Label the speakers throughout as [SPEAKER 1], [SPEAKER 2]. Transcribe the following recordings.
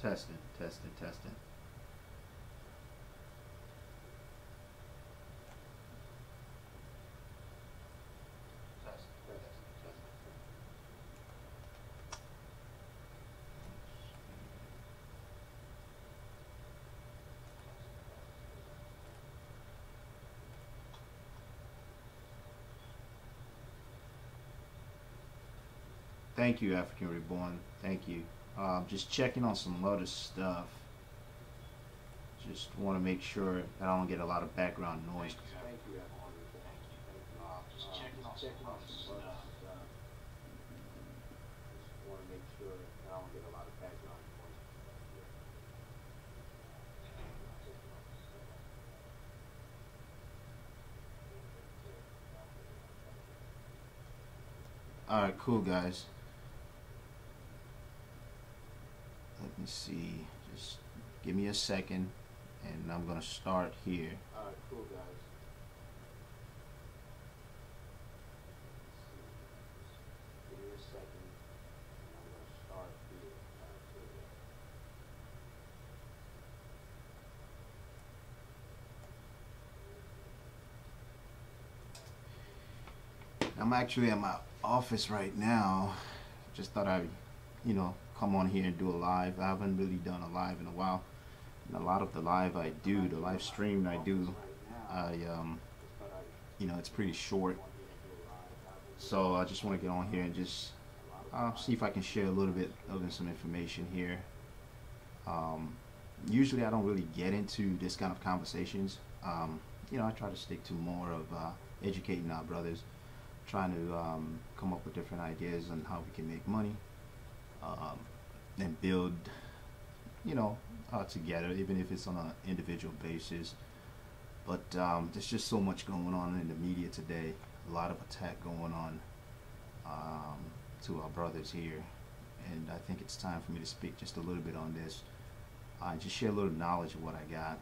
[SPEAKER 1] Testing, testing, testing. Thank you, African Reborn. Thank you. Just checking on some other stuff. Just want to make sure that I don't get a lot of background noise. Thank you, African Reborn. Thank you. Just checking on some other stuff. Just want to make sure that I don't get a lot of background noise. All right, cool, guys. Let me see. Just give me a second, and I'm gonna start here. All right, cool, guys. Give me a second, and I'm gonna start here. I'm actually at my office right now. Just thought I'd, come on here and do a live. I haven't really done a live in a while. And a lot of the live I do, the live stream I do, it's pretty short. So I just want to get on here and just see if I can share a little bit of some information here. Usually I don't really get into this kind of conversations. I try to stick to more of educating our brothers, trying to come up with different ideas on how we can make money and build, together, even if it's on an individual basis. But there's just so much going on in the media today. A lot of attack going on to our brothers here, and I think it's time for me to speak just a little bit on this. Just share a little knowledge of what I got,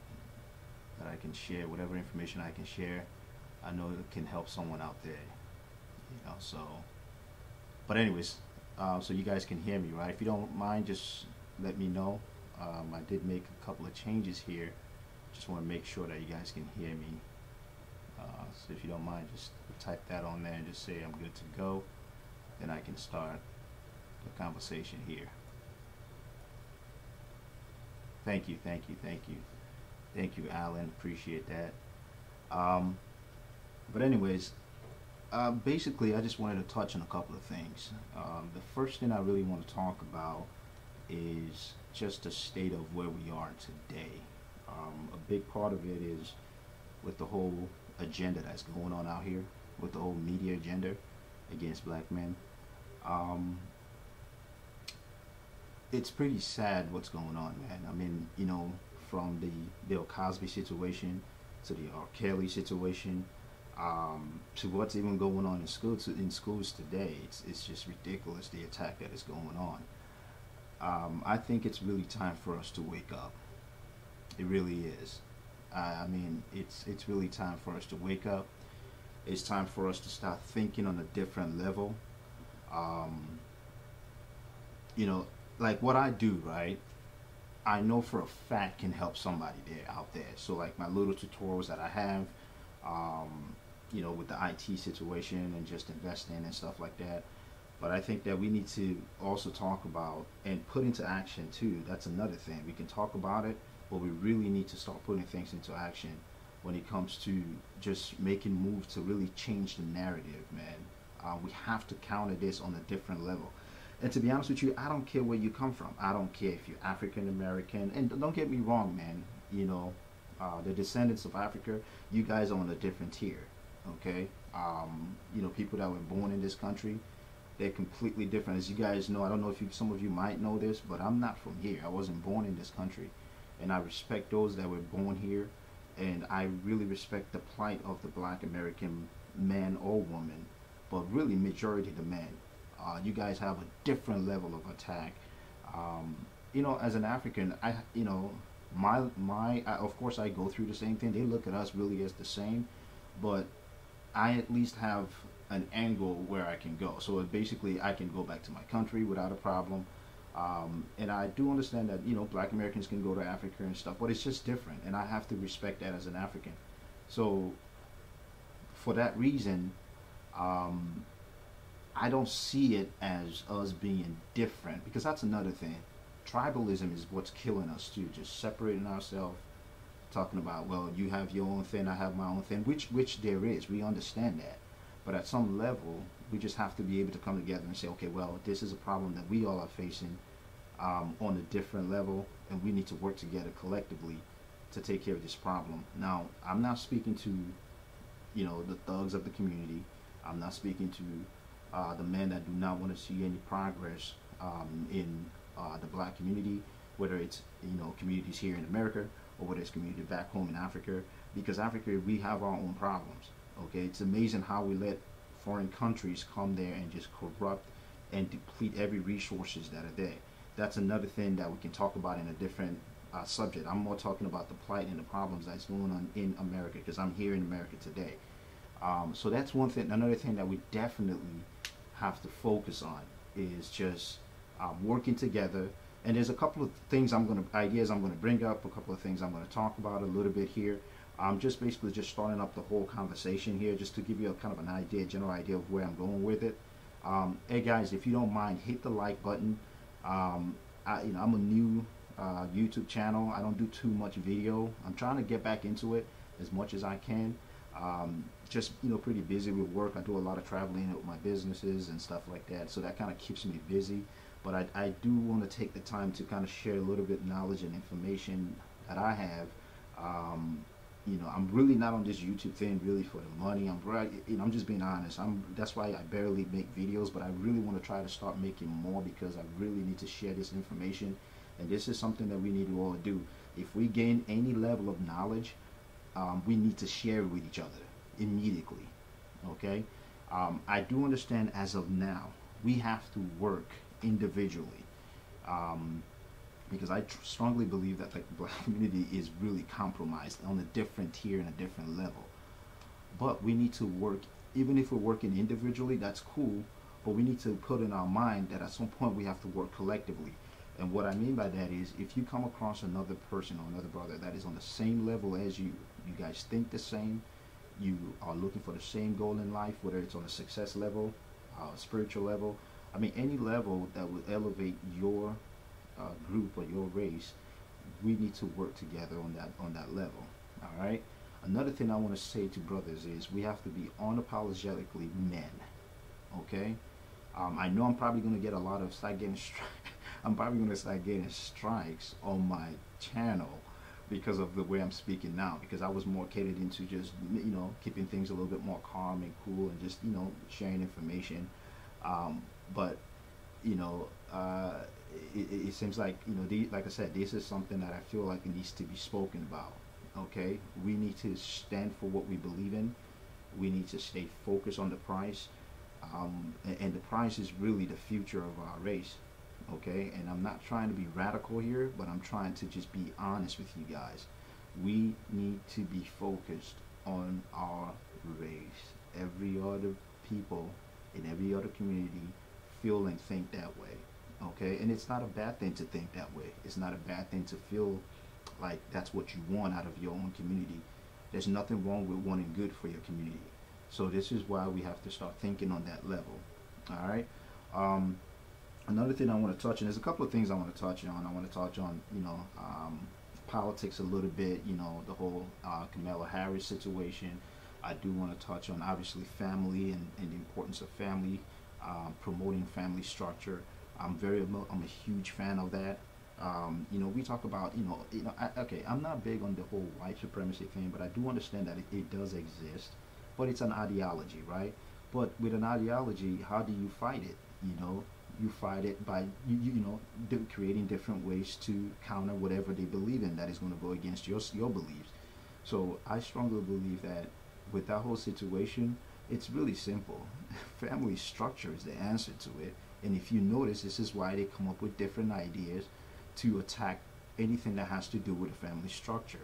[SPEAKER 1] that I can share, whatever information I can share. I know it can help someone out there. But anyways, so you guys can hear me, right? If you don't mind, just let me know. I did make a couple of changes here. Just want to make sure that you guys can hear me. So if you don't mind, just type that on there and just say I'm good to go. Then I can start the conversation here. Thank you, thank you, thank you. Thank you, Alan. Appreciate that. But anyways, basically, I just wanted to touch on a couple of things. The first thing I really want to talk about is just the state of where we are today. A big part of it is with the whole agenda that's going on out here, with the whole media agenda against black men. It's pretty sad what's going on, man. I mean, from the Bill Cosby situation to the R. Kelly situation, to what's even going on in schools today. It's just ridiculous, the attack that is going on. I think it's really time for us to wake up. It really is. I mean, it's really time for us to wake up. It's time for us to start thinking on a different level. Like what I do, right? I know for a fact can help somebody out there. So like my little tutorials that I have, with the IT situation and just investing and stuff like that. But I think that we need to also talk about and put into action too. That's another thing. We can talk about it, but we really need to start putting things into action when it comes to just making moves to really change the narrative, man. We have to counter this on a different level. And to be honest with you, I don't care where you come from. I don't care if you're African American. And don't get me wrong, man. The descendants of Africa, you guys are on a different tier. Okay? People that were born in this country, they're completely different. As you guys know, I don't know if some of you might know this, but I'm not from here. I wasn't born in this country. And I respect those that were born here. And I really respect the plight of the black American man or woman, but really majority of the men. You guys have a different level of attack. As an African, of course I go through the same thing. They look at us really as the same, but I at least have an angle where I can go. So basically I can go back to my country without a problem. And I do understand that, you know, black Americans can go to Africa and stuff, but it's just different, and I have to respect that as an African. So for that reason, um, I don't see it as us being different, because that's another thing. Tribalism is what's killing us too, just separating ourselves, talking about, well, you have your own thing, I have my own thing, which there is. We understand that. But at some level, we just have to be able to come together and say, okay, well, this is a problem that we all are facing, on a different level, and we need to work together collectively to take care of this problem. Now, I'm not speaking to, you know, the thugs of the community. I'm not speaking to the men that do not want to see any progress in the black community, whether it's, you know, communities here in America or whether it's community back home in Africa, because Africa, we have our own problems. Okay, it's amazing how we let foreign countries come there and just corrupt and deplete every resources that are there. That's another thing that we can talk about in a different subject. I'm more talking about the plight and the problems that's going on in America, because I'm here in America today. So that's one thing. Another thing that we definitely have to focus on is just working together. And there's a couple of things ideas I'm gonna bring up, a couple of things I'm gonna talk about a little bit here. I'm just basically just starting up the whole conversation here, just to give you a kind of an idea, general idea of where I'm going with it. Hey guys, if you don't mind, hit the like button. I'm a new YouTube channel. I don't do too much video. I'm trying to get back into it as much as I can. Just, you know, pretty busy with work. I do a lot of traveling with my businesses and stuff like that, so that kind of keeps me busy. But I do want to take the time to kind of share a little bit of knowledge and information that I have. You know, I'm really not on this YouTube thing really for the money. I'm just being honest. That's why I barely make videos, but I really want to try to start making more, because I really need to share this information, and this is something that we need to all do. If we gain any level of knowledge, we need to share it with each other immediately. Okay, I do understand as of now we have to work individually. Because I strongly believe that the black community is really compromised on a different tier and a different level. But we need to work, even if we're working individually, that's cool, but we need to put in our mind that at some point we have to work collectively. And what I mean by that is, if you come across another person or another brother that is on the same level as you, you guys think the same, you are looking for the same goal in life, whether it's on a success level, spiritual level, I mean any level that would elevate your group or your race, we need to work together on that level. All right. Another thing I want to say to brothers is we have to be unapologetically men. Okay. I know I'm probably going to get a lot of I'm probably going to start getting strikes on my channel because of the way I'm speaking now, because I was more catered into just, you know, keeping things a little bit more calm and cool and just, you know, sharing information. But you know, it seems like, you know, like I said, this is something that I feel like it needs to be spoken about. Okay, we need to stand for what we believe in. We need to stay focused on the prize, and the prize is really the future of our race. Okay, and I'm not trying to be radical here, but I'm trying to just be honest with you guys. We need to be focused on our race. Every other people in every other community feel and think that way. Okay, and it's not a bad thing to think that way. It's not a bad thing to feel like that's what you want out of your own community. There's nothing wrong with wanting good for your community. So this is why we have to start thinking on that level. All right. Another thing I want to touch on, there's a couple of things I want to touch on. I want to touch on, you know, politics a little bit, you know, the whole Kamala Harris situation. I do want to touch on obviously family and the importance of family, promoting family structure. I'm a huge fan of that. You know, we talk about, okay, I'm not big on the whole white supremacy thing, but I do understand that it does exist, but it's an ideology, right? But with an ideology, how do you fight it? You know, you fight it by, creating different ways to counter whatever they believe in that is going to go against your beliefs. So I strongly believe that with that whole situation, it's really simple. Family structure is the answer to it. And if you notice, this is why they come up with different ideas to attack anything that has to do with a family structure.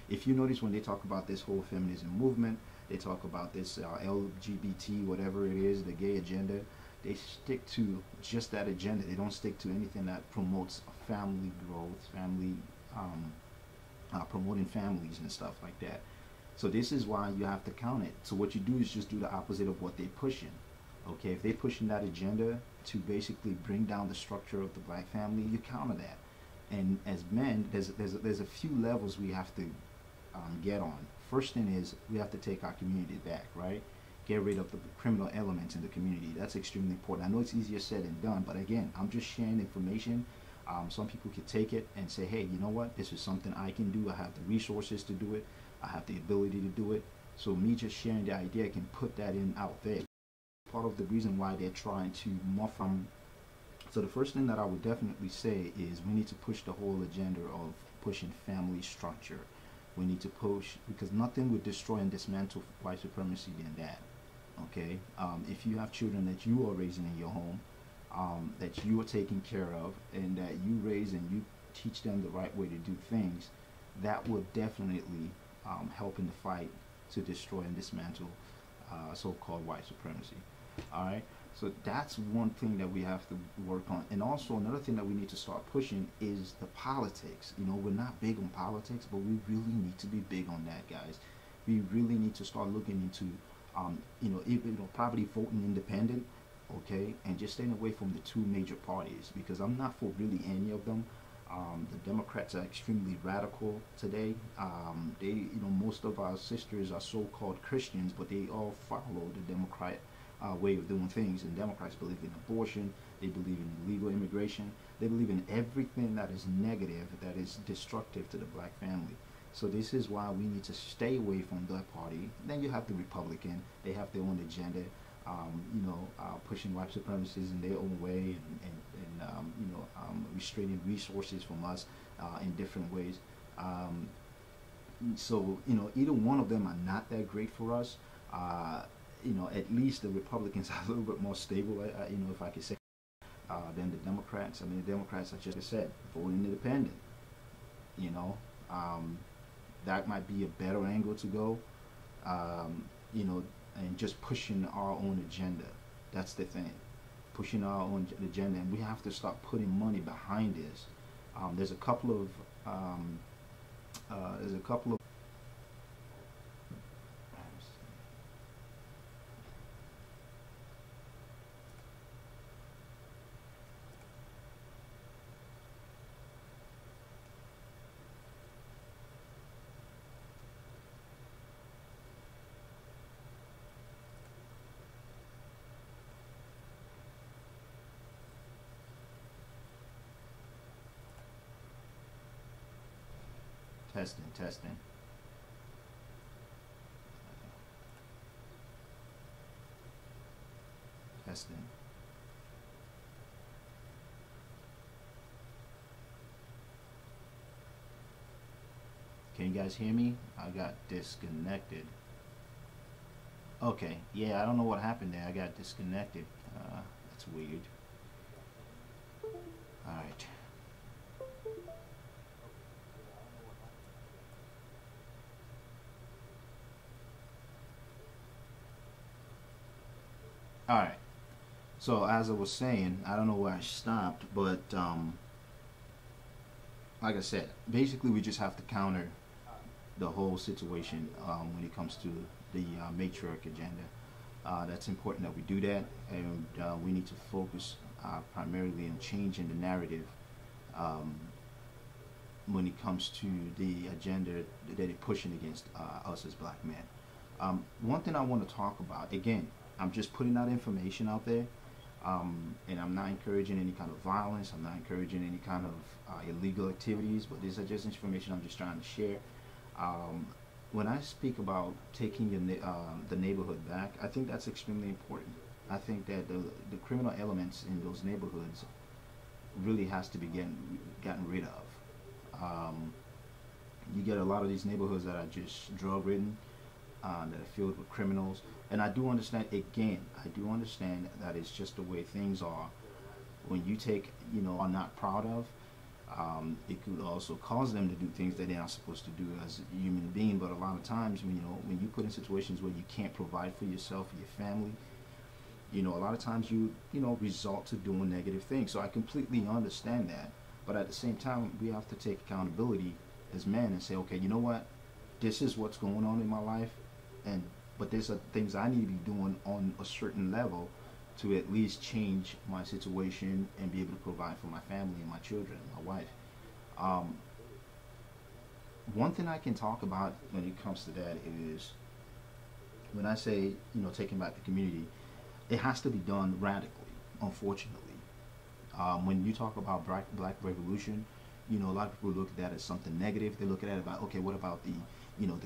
[SPEAKER 1] If you notice, when they talk about this whole feminism movement, they talk about this LGBT, whatever it is, the gay agenda, they stick to just that agenda. They don't stick to anything that promotes family growth, family promoting families and stuff like that. So this is why you have to count it. So what you do is just do the opposite of what they're pushing. Okay, if they're pushing that agenda to basically bring down the structure of the black family, you counter that. And as men, there's a few levels we have to get on. First thing is we have to take our community back, right? Get rid of the criminal elements in the community. That's extremely important. I know it's easier said than done, but again, I'm just sharing information. Some people could take it and say, hey, you know what? This is something I can do. I have the resources to do it. I have the ability to do it. So me just sharing the idea can put that in out there. Part of the reason why they're trying to muff them. So the first thing that I would definitely say is we need to push the whole agenda of pushing family structure. We need to push, because nothing would destroy and dismantle white supremacy than that. Okay, if you have children that you are raising in your home, that you are taking care of, and that you raise and you teach them the right way to do things, that will definitely help in the fight to destroy and dismantle so-called white supremacy. All right, so that's one thing that we have to work on. And also another thing that we need to start pushing is the politics. You know, we're not big on politics, but we really need to be big on that, guys. We really need to start looking into probably voting independent, okay, and just staying away from the two major parties, because I'm not for really any of them. The Democrats are extremely radical today. Most of our sisters are so-called Christians, but they all follow the Democrat way of doing things. And Democrats believe in abortion, they believe in illegal immigration, they believe in everything that is negative, that is destructive to the black family. So this is why we need to stay away from that party. Then you have the Republican, they have their own agenda, pushing white supremacists in their own way, and restraining resources from us in different ways. So either one of them are not that great for us. At least the Republicans are a little bit more stable, if I could say, than the Democrats. I mean, the Democrats, I just said, voting independent. That might be a better angle to go, and just pushing our own agenda. That's the thing, pushing our own agenda, and we have to start putting money behind this. There's a couple of testing. Can you guys hear me? I got disconnected. Okay, yeah, I don't know what happened there. I got disconnected. That's weird. All right. All right. So as I was saying, I don't know where I stopped, but like I said, basically we just have to counter the whole situation when it comes to the matriarch agenda. That's important that we do that, and we need to focus primarily on changing the narrative when it comes to the agenda that they're pushing against us as black men. One thing I want to talk about, again, I'm just putting that information out there, and I'm not encouraging any kind of violence. I'm not encouraging any kind of illegal activities, but these are just information I'm just trying to share. When I speak about taking the neighborhood back, I think that's extremely important. I think that the criminal elements in those neighborhoods really has to be gotten rid of. You get a lot of these neighborhoods that are just drug-ridden, that are filled with criminals. And I do understand, again, that it's just the way things are. When you are not proud of, it could also cause them to do things that they're not supposed to do as a human being. But a lot of times, when you put in situations where you can't provide for yourself or your family, A lot of times result to doing negative things. So I completely understand that. But at the same time, we have to take accountability as men and say, okay, you know what? This is what's going on in my life, and but there's things I need to be doing on a certain level to at least change my situation and be able to provide for my family and my children and my wife. Um, One thing I can talk about when it comes to that is when I say, taking back the community, it has to be done radically, unfortunately. When you talk about black revolution, a lot of people look at that as something negative. They look at it about, okay, what about the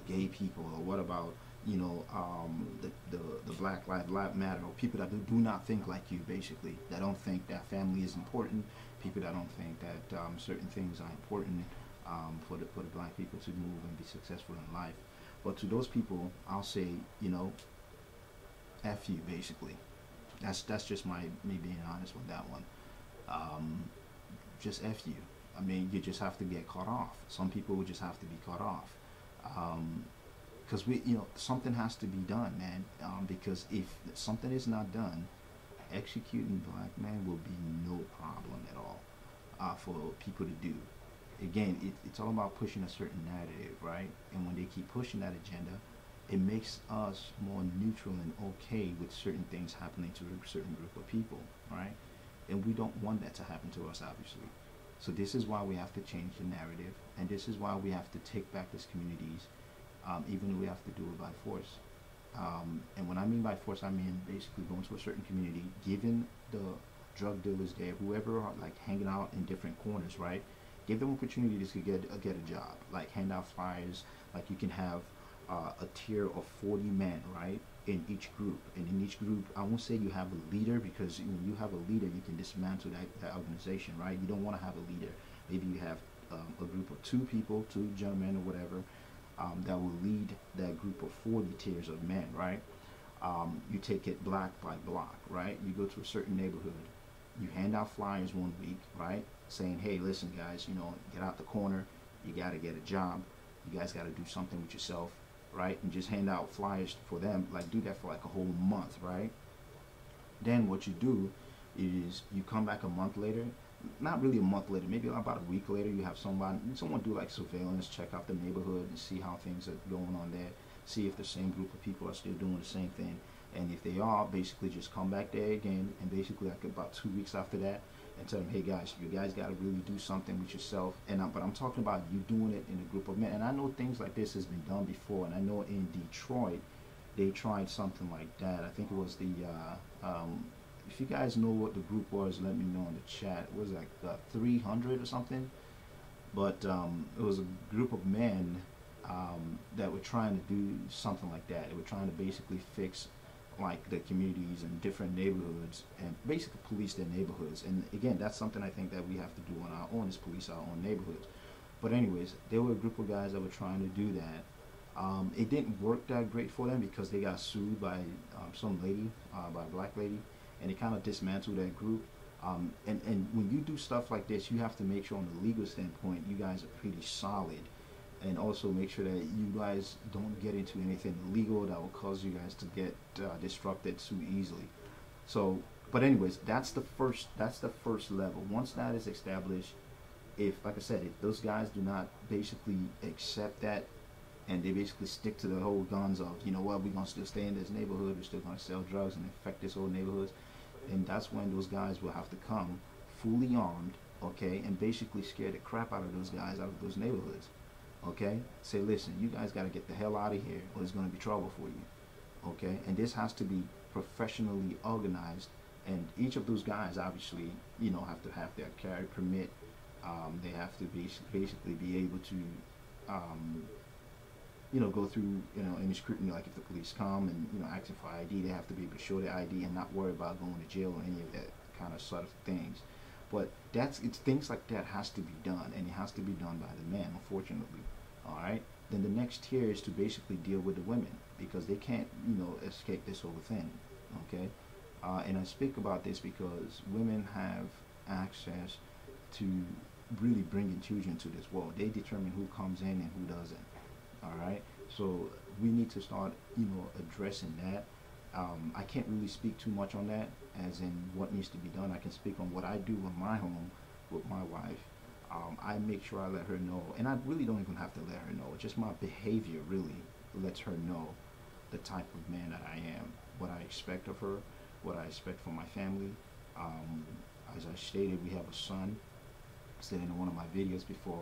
[SPEAKER 1] gay people, or what about the Black Lives Matter, or people that do not think like you, basically, that don't think that family is important, people that don't think that certain things are important for the black people to move and be successful in life. But to those people, I'll say, F you, basically. That's just me being honest with that one. Um, just F you. I mean, you just have to get cut off. Some people would just have to be cut off. Because something has to be done, man. Because if something is not done, executing black men will be no problem at all for people to do. Again, it's all about pushing a certain narrative, right? And when they keep pushing that agenda, it makes us more neutral and okay with certain things happening to a certain group of people, right? And we don't want that to happen to us, obviously. So this is why we have to change the narrative, and this is why we have to take back these communities, even if we have to do it by force. And when I mean by force, I mean basically going to a certain community, giving the drug dealers there, whoever are like hanging out in different corners, right? Give them opportunities to get a job, like hand out flyers. Like you can have a tier of 40 men, right, in each group. And in each group, I won't say you have a leader, because when you have a leader, you can dismantle that organization, right? You don't want to have a leader. Maybe you have a group of two people, two gentlemen or whatever, that will lead that group of 40 tiers of men, right? You take it block by block, right? You go to a certain neighborhood, you hand out flyers one week, right, saying, hey, listen, guys, get out the corner, you got to get a job, you guys got to do something with yourself, right? And just hand out flyers for them, like do that for like a whole month, right? Then what you do is you come back a month later, not really a month later, maybe about a week later, you have someone do like surveillance, check out the neighborhood and see how things are going on there, see if the same group of people are still doing the same thing. And if they are, basically just come back there again, and basically like about 2 weeks after that, and tell them, hey guys, you guys got to really do something with yourself. But I'm talking about you doing it in a group of men. And I know things like this has been done before, and I know in Detroit they tried something like that. I think it was the if you guys know what the group was, let me know in the chat. It was like 300 or something, but it was a group of men that were trying to do something like that. They were trying to basically fix like the communities and different neighborhoods, and basically police their neighborhoods. And again, that's something I think that we have to do on our own, is police our own neighborhoods. But anyways, there were a group of guys that were trying to do that. It didn't work that great for them, because they got sued by some lady, by a black lady, and it kind of dismantled that group. And when you do stuff like this, you have to make sure on the legal standpoint you guys are pretty solid, and also make sure that you guys don't get into anything illegal that will cause you guys to get disrupted too easily. So, but anyways, that's the first level. Once that is established, if, like I said, if those guys do not basically accept that, and they basically stick to the whole guns of, you know what, we're gonna still stay in this neighborhood, we're still gonna sell drugs and infect this whole neighborhood, and that's when those guys will have to come fully armed, okay, and basically scare the crap out of those guys out of those neighborhoods. Okay, say, listen, you guys got to get the hell out of here, or there's going to be trouble for you. Okay, and this has to be professionally organized, and each of those guys obviously, have to have their carry permit. They have to basically be able to, go through, any scrutiny. Like if the police come and asking for ID, they have to be able to show their ID and not worry about going to jail or any of that kind of sort of things. But it's things like that has to be done, and it has to be done by the men, unfortunately. All right. Then the next tier is to basically deal with the women, because they can't, escape this whole thing. Okay. And I speak about this because women have access to really bringing children to this world. They determine who comes in and who doesn't. All right. So we need to start, addressing that. I can't really speak too much on that, as in what needs to be done. I can speak on what I do in my home with my wife. I make sure I let her know, and I really don't even have to let her know. Just my behavior really lets her know the type of man that I am, what I expect of her, what I expect from my family. As I stated, we have a son. I said in one of my videos before,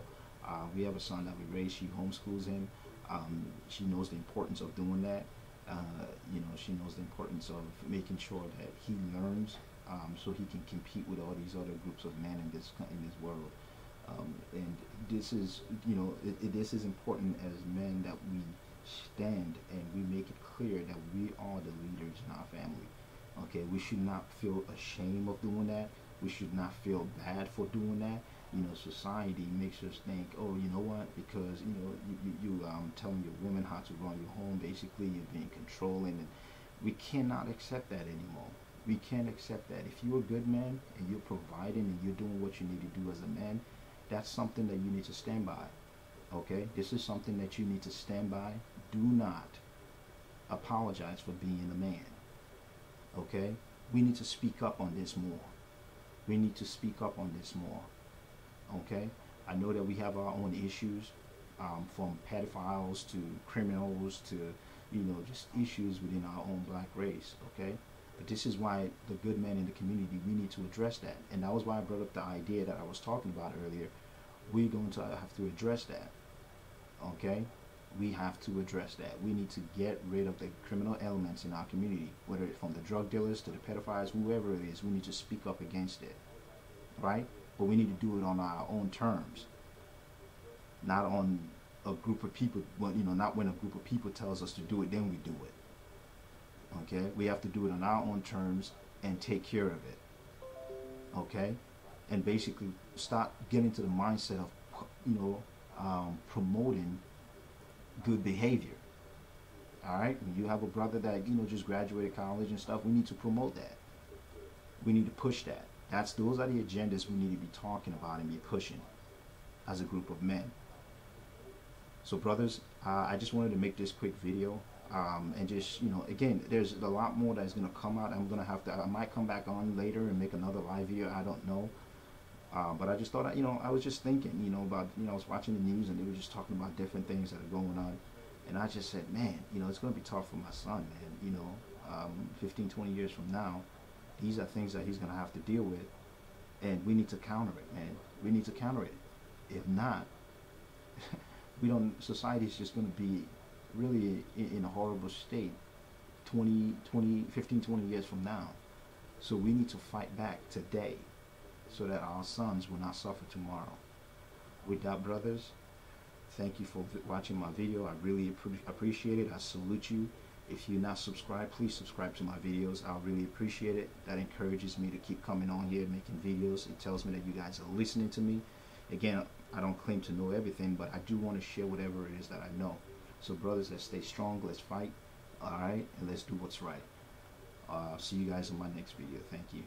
[SPEAKER 1] we have a son that we raised. She homeschools him. She knows the importance of doing that. She knows the importance of making sure that he learns, so he can compete with all these other groups of men in this world. And this is, this is important as men, that we stand and we make it clear that we are the leaders in our family. Okay, we should not feel ashamed of doing that. We should not feel bad for doing that. Society makes us think, oh, you know what, because you telling your woman how to run your home, basically you're being controlling, and we cannot accept that anymore. We can't accept that. If you're a good man and you're providing and you're doing what you need to do as a man, that's something that you need to stand by. Okay, this is something that you need to stand by. Do not apologize for being a man. Okay, we need to speak up on this more. We need to speak up on this more. Okay, I know that we have our own issues, from pedophiles to criminals to, just issues within our own black race. Okay, but this is why the good men in the community, we need to address that. And that was why I brought up the idea that I was talking about earlier. We're going to have to address that. Okay, we have to address that. We need to get rid of the criminal elements in our community, whether it's from the drug dealers to the pedophiles, whoever it is. We need to speak up against it, right? But we need to do it on our own terms, not on a group of people. Well, not when a group of people tells us to do it, then we do it. Okay, we have to do it on our own terms and take care of it. Okay, and basically start getting to the mindset of, promoting good behavior. All right, when you have a brother that just graduated college and stuff, we need to promote that. We need to push that. Those are the agendas we need to be talking about and be pushing as a group of men. So brothers, I just wanted to make this quick video, and just, again, there's a lot more that's going to come out. I might come back on later and make another live video. I don't know. But I just thought, I was just thinking, about, I was watching the news and they were just talking about different things that are going on. And I just said, man, it's going to be tough for my son, man. 15, 20 years from now, these are things that he's going to have to deal with. And we need to counter it, man. We need to counter it. If not, society is just going to be really in a horrible state 15, 20 years from now. So we need to fight back today, so that our sons will not suffer tomorrow. With that, brothers, thank you for watching my video. I really appreciate it. I salute you. If you're not subscribed, please subscribe to my videos. I'll really appreciate it. That encourages me to keep coming on here making videos. It tells me that you guys are listening to me. Again, I don't claim to know everything, but I do want to share whatever it is that I know. So brothers, let's stay strong, let's fight, all right, and let's do what's right. See you guys in my next video. Thank you.